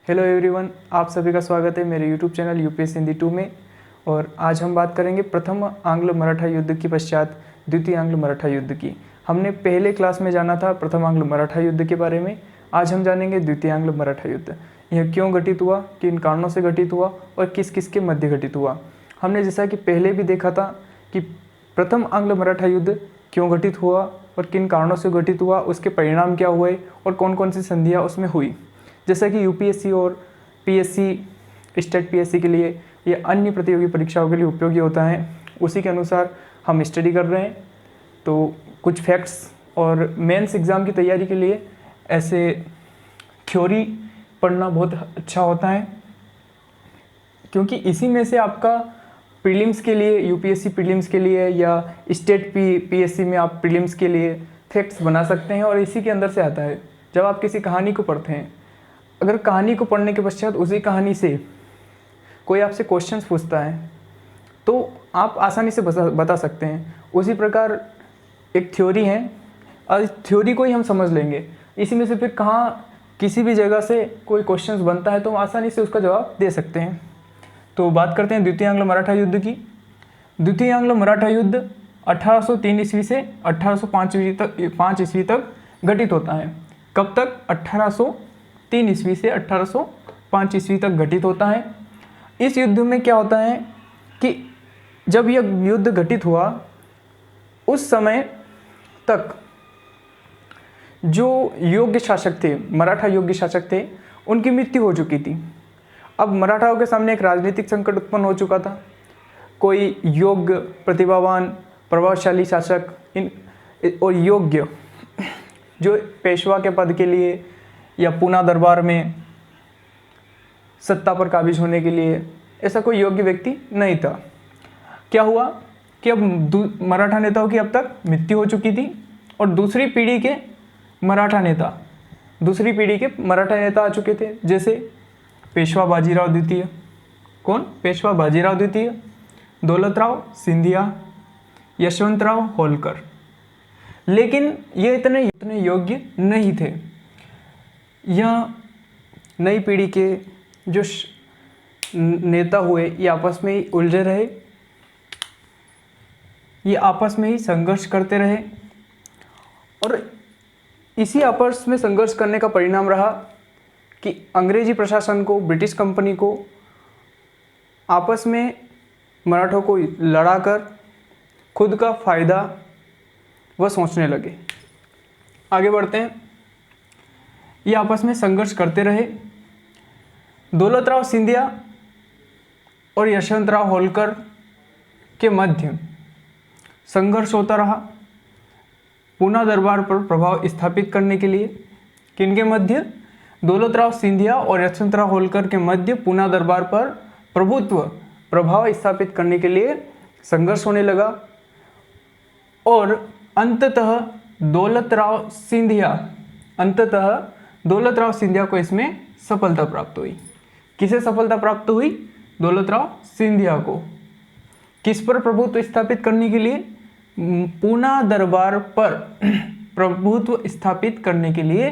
Hello everyone, आप सभी का स्वागत है मेरे यूट्यूब चैनल यूपीएससी हिंदी 2 में। और आज हम बात करेंगे प्रथम आंग्ल मराठा युद्ध के पश्चात द्वितीय आंग्ल मराठा युद्ध की। हमने पहले क्लास में जाना था प्रथम आंग्ल मराठा युद्ध के बारे में। आज हम जानेंगे द्वितीय आंग्ल मराठा युद्ध। यह क्यों घटित हुआ, किन कारणों से घटित हुआ और किस किस के मध्य घटित हुआ। हमने जैसा कि पहले भी देखा था कि प्रथम आंग्ल मराठा युद्ध क्यों घटित हुआ और किन कारणों से घटित हुआ, उसके परिणाम क्या हुए और कौन कौन सी संधियाँ उसमें हुई। जैसा कि यूपीएससी और पीएससी, स्टेट पीएससी के लिए या अन्य प्रतियोगी परीक्षाओं के लिए उपयोगी होता है, उसी के अनुसार हम स्टडी कर रहे हैं। तो कुछ फैक्ट्स और मेंस एग्ज़ाम की तैयारी के लिए ऐसे थ्योरी पढ़ना बहुत अच्छा होता है, क्योंकि इसी में से आपका प्रीलिम्स के लिए, यूपीएससी प्रीलिम्स के लिए या स्टेट पीएससी में आप प्रीलिम्स के लिए फैक्ट्स बना सकते हैं और इसी के अंदर से आता है। जब आप किसी कहानी को पढ़ते हैं, अगर कहानी को पढ़ने के पश्चात उसी कहानी से कोई आपसे क्वेश्चंस पूछता है तो आप आसानी से बता सकते हैं। उसी प्रकार एक थ्योरी है और इस थ्योरी को ही हम समझ लेंगे। इसी में से फिर कहाँ किसी भी जगह से कोई क्वेश्चंस बनता है तो हम आसानी से उसका जवाब दे सकते हैं। तो बात करते हैं द्वितीय आंग्ल मराठा युद्ध की। द्वितीय आंग्ल मराठा युद्ध 1803 ईस्वी से 1805 ईस्वी तक घटित होता है। कब तक? 1803 ईस्वी से 1805 ईस्वी तक घटित होता है। इस युद्ध में क्या होता है कि जब यह युद्ध घटित हुआ उस समय तक जो योग्य शासक थे, मराठा योग्य शासक थे, उनकी मृत्यु हो चुकी थी। अब मराठाओं के सामने एक राजनीतिक संकट उत्पन्न हो चुका था। कोई योग्य, प्रतिभावान, प्रभावशाली शासक और योग्य जो पेशवा के पद के लिए या पूना दरबार में सत्ता पर काबिज होने के लिए ऐसा कोई योग्य व्यक्ति नहीं था। क्या हुआ कि अब मराठा नेताओं की अब तक मृत्यु हो चुकी थी और दूसरी पीढ़ी के मराठा नेता आ चुके थे, जैसे पेशवा बाजीराव द्वितीय। कौन? पेशवा बाजीराव द्वितीय, दौलतराव सिंधिया, यशवंतराव होलकर। लेकिन ये इतने योग्य नहीं थे। यह नई पीढ़ी के जो नेता हुए ये आपस में ही उलझे रहे, ये आपस में ही संघर्ष करते रहे और इसी आपस में संघर्ष करने का परिणाम रहा कि अंग्रेजी प्रशासन को, ब्रिटिश कंपनी को आपस में मराठों को लड़ाकर खुद का फायदा वह सोचने लगे। आगे बढ़ते हैं। ये आपस में संघर्ष करते रहे। दौलतराव सिंधिया और यशवंतराव होलकर के मध्य संघर्ष होता रहा पूना दरबार पर प्रभाव स्थापित करने के लिए। किनके मध्य? दौलतराव सिंधिया और यशवंतराव होलकर के मध्य पूना दरबार पर प्रभाव स्थापित करने के लिए संघर्ष होने लगा और अंततः दौलतराव सिंधिया को इसमें सफलता प्राप्त हुई। किसे सफलता प्राप्त हुई? दौलतराव सिंधिया को। किस पर प्रभुत्व स्थापित करने के लिए? पूना दरबार पर प्रभुत्व स्थापित करने के लिए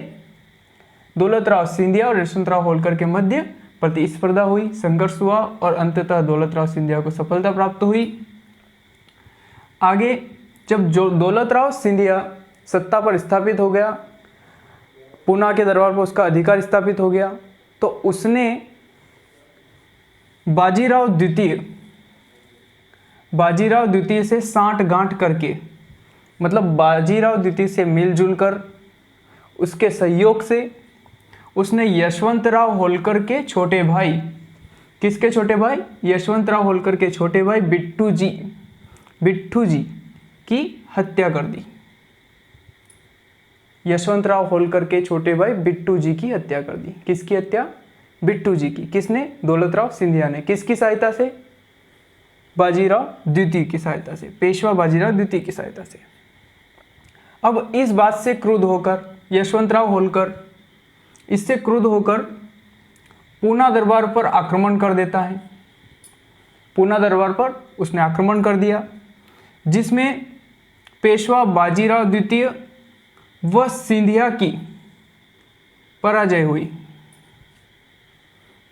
दौलतराव सिंधिया और यशवंतराव होलकर के मध्य प्रतिस्पर्धा हुई, संघर्ष हुआ और अंततः दौलतराव सिंधिया को सफलता प्राप्त हुई। आगे जब जो दौलतराव सिंधिया सत्ता पर स्थापित हो गया, पूना के दरबार पर उसका अधिकार स्थापित हो गया, तो उसने बाजीराव द्वितीय से साठ गांठ करके, मतलब बाजीराव द्वितीय से मिलजुल कर उसके सहयोग से उसने यशवंतराव होलकर के छोटे भाई, किसके छोटे भाई? यशवंतराव होलकर के छोटे भाई बिट्टू जी की हत्या कर दी। यशवंतराव होलकर के छोटे भाई बिट्टू जी की हत्या कर दी। किसकी हत्या? बिट्टू जी की। किसने? दौलतराव सिंधिया ने। किसकी सहायता से? बाजीराव द्वितीय की सहायता से, पेशवा बाजीराव द्वितीय की सहायता से। अब इस बात से क्रुद्ध होकर यशवंतराव होलकर इससे क्रुद्ध होकर पूना दरबार पर आक्रमण कर देता है। पूना दरबार पर उसने आक्रमण कर दिया, जिसमें पेशवा बाजीराव द्वितीय व सिंधिया की पराजय हुई।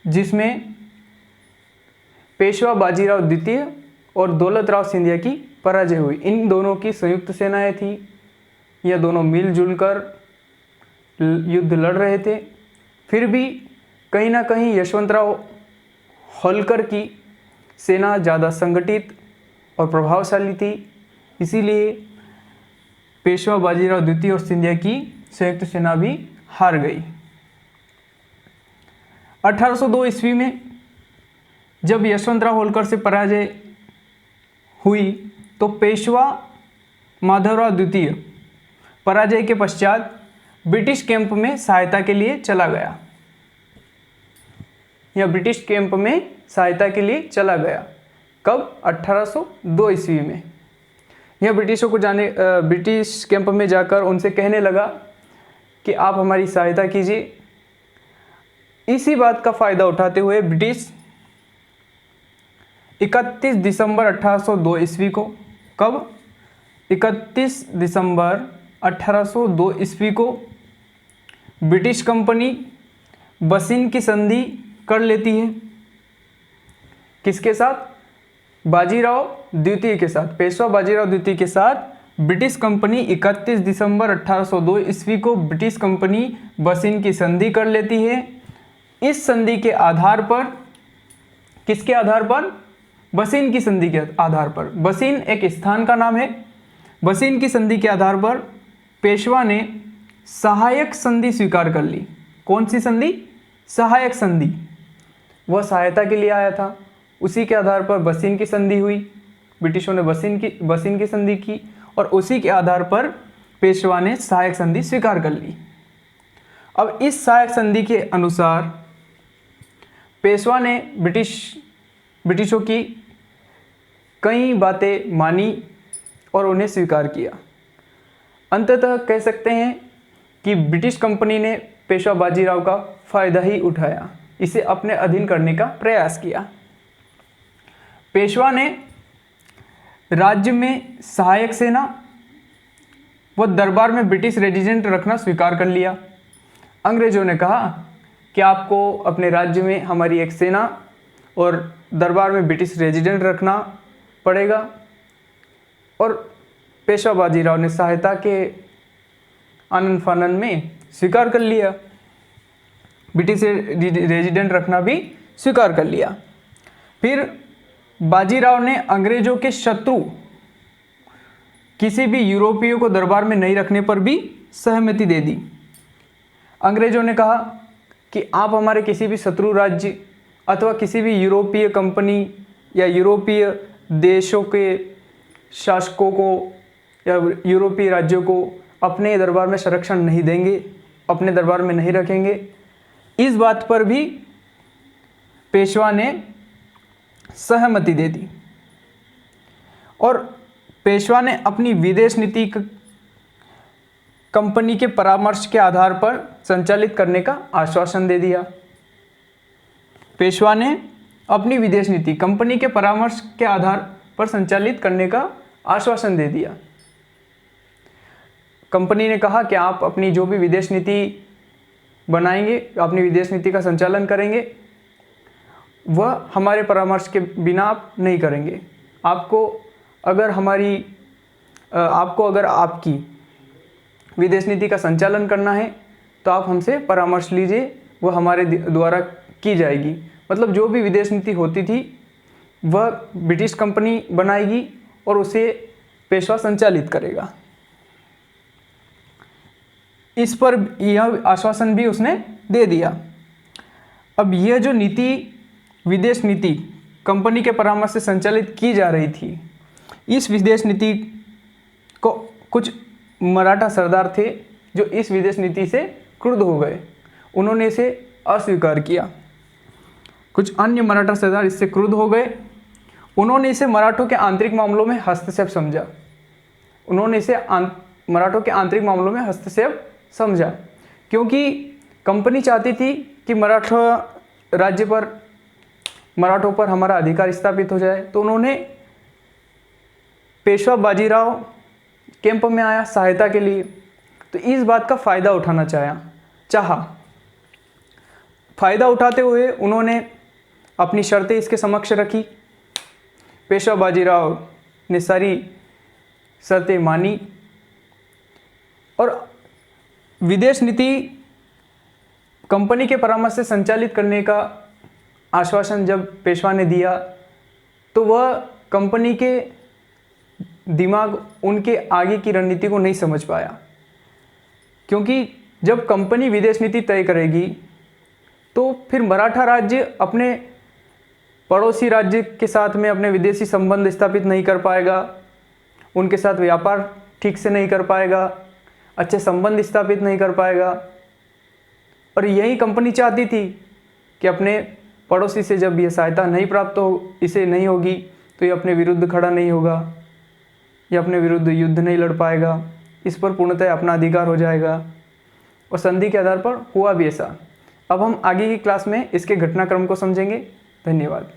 जिसमें पेशवा बाजीराव द्वितीय और दौलतराव सिंधिया की पराजय हुई। इन दोनों की संयुक्त सेनाएं थी, यह दोनों मिलजुल कर युद्ध लड़ रहे थे। फिर भी कहीं ना कहीं यशवंतराव होलकर की सेना ज़्यादा संगठित और प्रभावशाली थी, इसीलिए पेशवा बाजीराव द्वितीय और सिंधिया की संयुक्त सेना भी हार गई। 1802 ईस्वी में जब यशवंतराव होलकर से पराजय हुई तो पेशवा माधवराव द्वितीय पराजय के पश्चात ब्रिटिश कैंप में सहायता के लिए चला गया। यह ब्रिटिश कैंप में सहायता के लिए चला गया। कब? 1802 ईस्वी में। यह ब्रिटिशों को ब्रिटिश कैंप में जाकर उनसे कहने लगा कि आप हमारी सहायता कीजिए। इसी बात का फ़ायदा उठाते हुए ब्रिटिश 31 दिसंबर 1802 ईस्वी को, कब? 31 दिसंबर 1802 ईस्वी को ब्रिटिश कंपनी बसिन की संधि कर लेती है। किसके साथ? बाजीराव द्वितीय के साथ। पेशवा बाजीराव द्वितीय के साथ ब्रिटिश कंपनी 31 दिसंबर 1802 ईस्वी को ब्रिटिश कंपनी बसिन की संधि कर लेती है। इस संधि के आधार पर, किसके आधार पर? बसिन की संधि के आधार पर। बसिन एक स्थान का नाम है। बसिन की संधि के आधार पर पेशवा ने सहायक संधि स्वीकार कर ली। कौन सी संधि? सहायक संधि। वह सहायता के लिए आया था, उसी के आधार पर बसिन की संधि हुई। ब्रिटिशों ने बसिन की संधि की और उसी के आधार पर पेशवा ने सहायक संधि स्वीकार कर ली। अब इस सहायक संधि के अनुसार पेशवा ने ब्रिटिशों की कई बातें मानी और उन्हें स्वीकार किया। अंततः कह सकते हैं कि ब्रिटिश कंपनी ने पेशवा बाजीराव का फ़ायदा ही उठाया, इसे अपने अधीन करने का प्रयास किया। पेशवा ने राज्य में सहायक सेना व दरबार में ब्रिटिश रेजिडेंट रखना स्वीकार कर लिया। अंग्रेजों ने कहा कि आपको अपने राज्य में हमारी एक सेना और दरबार में ब्रिटिश रेजिडेंट रखना पड़ेगा, और पेशवा बाजीराव ने सहायता के आनन फानन में स्वीकार कर लिया, ब्रिटिश रेजिडेंट रखना भी स्वीकार कर लिया। फिर बाजीराव ने अंग्रेजों के शत्रु किसी भी यूरोपीय को दरबार में नहीं रखने पर भी सहमति दे दी। अंग्रेजों ने कहा कि आप हमारे किसी भी शत्रु राज्य अथवा किसी भी यूरोपीय कंपनी या यूरोपीय देशों के शासकों को या यूरोपीय राज्यों को अपने दरबार में संरक्षण नहीं देंगे, अपने दरबार में नहीं रखेंगे। इस बात पर भी पेशवा ने सहमति दे दी और पेशवा ने अपनी विदेश नीति कंपनी के परामर्श के आधार पर संचालित करने का आश्वासन दे दिया। पेशवा ने अपनी विदेश नीति कंपनी के परामर्श के आधार पर संचालित करने का आश्वासन दे दिया। कंपनी ने कहा कि आप अपनी जो भी विदेश नीति बनाएंगे, अपनी विदेश नीति का संचालन करेंगे, वह हमारे परामर्श के बिना आप नहीं करेंगे। आपको अगर आपकी विदेश नीति का संचालन करना है तो आप हमसे परामर्श लीजिए, वह हमारे द्वारा की जाएगी। मतलब जो भी विदेश नीति होती थी वह ब्रिटिश कंपनी बनाएगी और उसे पेशवा संचालित करेगा। इस पर यह आश्वासन भी उसने दे दिया। अब यह जो नीति, विदेश नीति कंपनी के परामर्श से संचालित की जा रही थी, इस विदेश नीति को कुछ मराठा सरदार थे जो इस विदेश नीति से क्रुद्ध हो गए, उन्होंने इसे अस्वीकार किया। कुछ अन्य मराठा सरदार इससे क्रुद्ध हो गए, उन्होंने इसे मराठों के आंतरिक मामलों में हस्तक्षेप समझा। मराठों के आंतरिक मामलों में हस्तक्षेप समझा, क्योंकि कंपनी चाहती थी कि मराठों पर हमारा अधिकार स्थापित हो जाए। तो उन्होंने पेशवा बाजीराव कैंप में आया सहायता के लिए, तो इस बात का फ़ायदा उठाना चाहा। फ़ायदा उठाते हुए उन्होंने अपनी शर्तें इसके समक्ष रखी। पेशवा बाजीराव ने सारी शर्तें मानी और विदेश नीति कंपनी के परामर्श से संचालित करने का आश्वासन जब पेशवा ने दिया तो वह कंपनी के दिमाग उनके आगे की रणनीति को नहीं समझ पाया, क्योंकि जब कंपनी विदेश नीति तय करेगी तो फिर मराठा राज्य अपने पड़ोसी राज्य के साथ में अपने विदेशी संबंध स्थापित नहीं कर पाएगा, उनके साथ व्यापार ठीक से नहीं कर पाएगा, अच्छे संबंध स्थापित नहीं कर पाएगा। और यही कंपनी चाहती थी कि अपने पड़ोसी से जब यह सहायता नहीं प्राप्त हो इसे नहीं होगी तो ये अपने विरुद्ध खड़ा नहीं होगा, ये अपने विरुद्ध युद्ध नहीं लड़ पाएगा, इस पर पूर्णतः अपना अधिकार हो जाएगा। और संधि के आधार पर हुआ भी ऐसा। अब हम आगे की क्लास में इसके घटनाक्रम को समझेंगे। धन्यवाद।